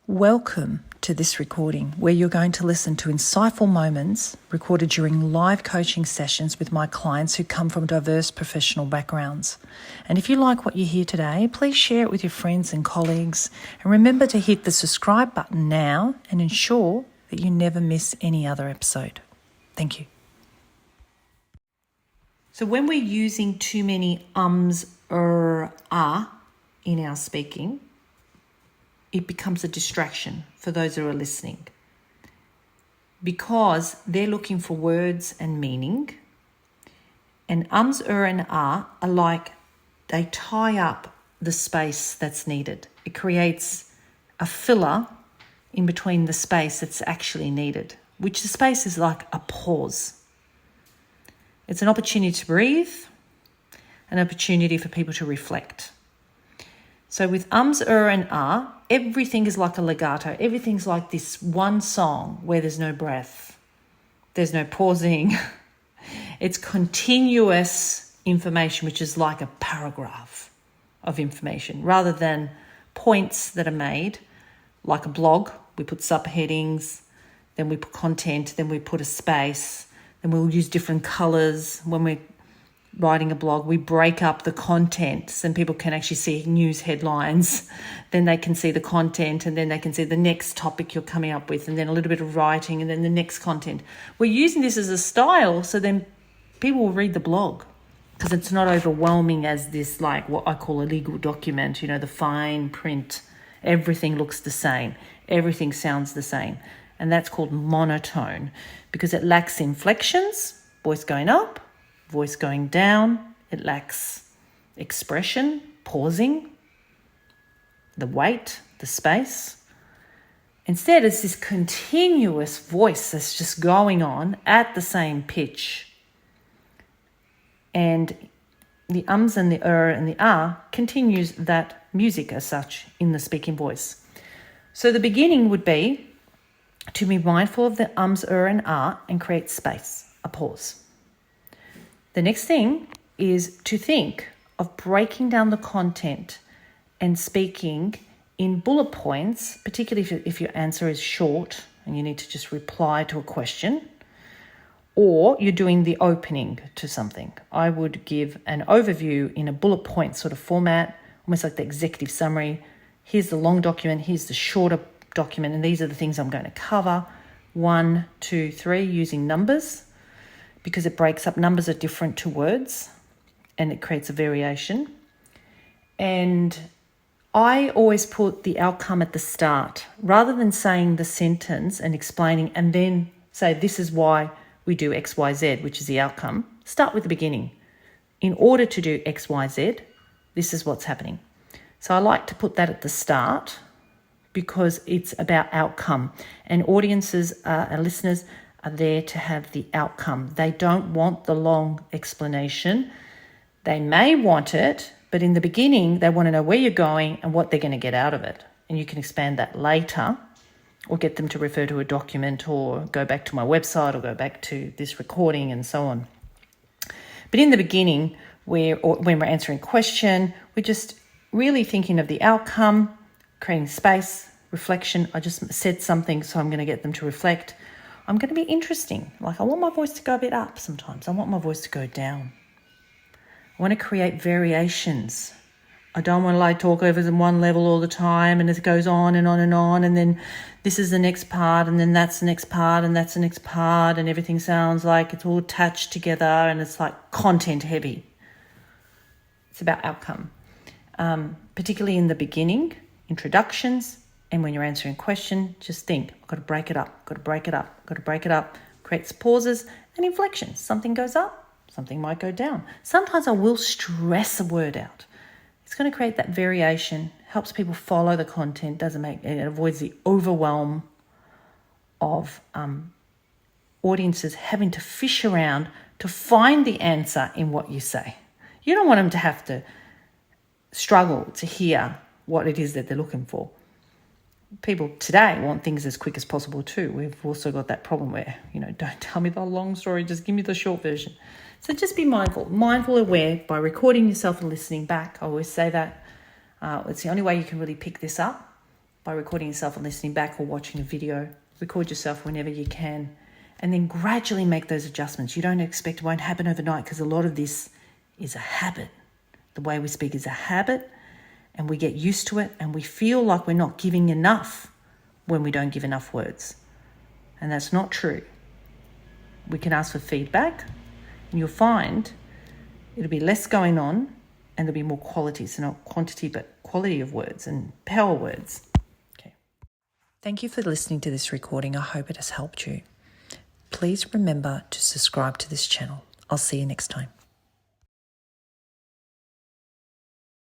Welcome to this recording where you're going to listen to insightful moments recorded during live coaching sessions with my clients who come from diverse professional backgrounds. And if you like what you hear today, please share it with your friends and colleagues. And remember to hit the subscribe button now and ensure that you never miss any other episode. Thank you. So when we're using too many ums, in our speaking, it becomes a distraction for those who are listening because they're looking for words and meaning. And ums, and are like they tie up the space that's needed. It creates a filler in between the space that's actually needed, which the space is like a pause. It's an opportunity to breathe, an opportunity for people to reflect. So with ums, and are, everything is like a legato. Everything's like this one song where there's no breath. There's no pausing. It's continuous information, which is like a paragraph of information rather than points that are made like a blog. We put subheadings, then we put content, then we put a space, then we'll use different colors. When we're writing a blog, we break up the content so people can actually see news headlines, then they can see the content, and then they can see the next topic you're coming up with, and then a little bit of writing, and then the next content. We're using this as a style so then people will read the blog because it's not overwhelming as this, like what I call a legal document, the fine print. Everything looks the same. Everything sounds the same. And that's called monotone because it lacks inflections, voice going up, voice going down. It lacks expression, pausing, the weight, the space. Instead, it's this continuous voice that's just going on at the same pitch. And the ums and the and the are continues that music as such in the speaking voice. So the beginning would be to be mindful of the ums, and are and create space, a pause. The next thing is to think of breaking down the content and speaking in bullet points, particularly if your answer is short and you need to just reply to a question, or you're doing the opening to something. I would give an overview in a bullet point sort of format, almost like the executive summary. Here's the long document, here's the shorter document, and these are the things I'm going to cover. 1, 2, 3, using numbers, because it breaks up. Numbers are different to words and it creates a variation. And I always put the outcome at the start rather than saying the sentence and explaining and then say this is why we do X, Y, Z, which is the outcome. Start with the beginning. In order to do X, Y, Z, this is what's happening. So I like to put that at the start because it's about outcome, and audiences and listeners are there to have the outcome. They don't want the long explanation. They may want it, but in the beginning, they want to know where you're going and what they're going to get out of it. And you can expand that later or get them to refer to a document or go back to my website or go back to this recording and so on. But in the beginning, when we're answering a question, we're just really thinking of the outcome, creating space, reflection. I just said something, so I'm going to get them to reflect. I'm going to be interesting. Like I want my voice to go a bit up sometimes. I want my voice to go down. I want to create variations. I don't want to talk over one level all the time and it goes on and on and on. And then this is the next part and then that's the next part and that's the next part and everything sounds like it's all attached together and it's like content heavy. It's about outcome. Particularly in the beginning, introductions, and when you're answering a question, just think, I've got to break it up, creates pauses and inflections. Something goes up, something might go down. Sometimes I will stress a word out. It's going to create that variation, helps people follow the content, it avoids the overwhelm of audiences having to fish around to find the answer in what you say. You don't want them to have to struggle to hear what it is that they're looking for. People today want things as quick as possible too. We've also got that problem where, don't tell me the long story, just give me the short version. So just be mindful, aware by recording yourself and listening back. I always say that. It's the only way you can really pick this up, by recording yourself and listening back or watching a video. Record yourself whenever you can. And then gradually make those adjustments. You don't expect it won't happen overnight, because a lot of this is a habit. The way we speak is a habit, and we get used to it, and we feel like we're not giving enough when we don't give enough words. And that's not true. We can ask for feedback, and you'll find it'll be less going on, and there'll be more quality. So not quantity, but quality of words and power words. Okay. Thank you for listening to this recording. I hope it has helped you. Please remember to subscribe to this channel. I'll see you next time.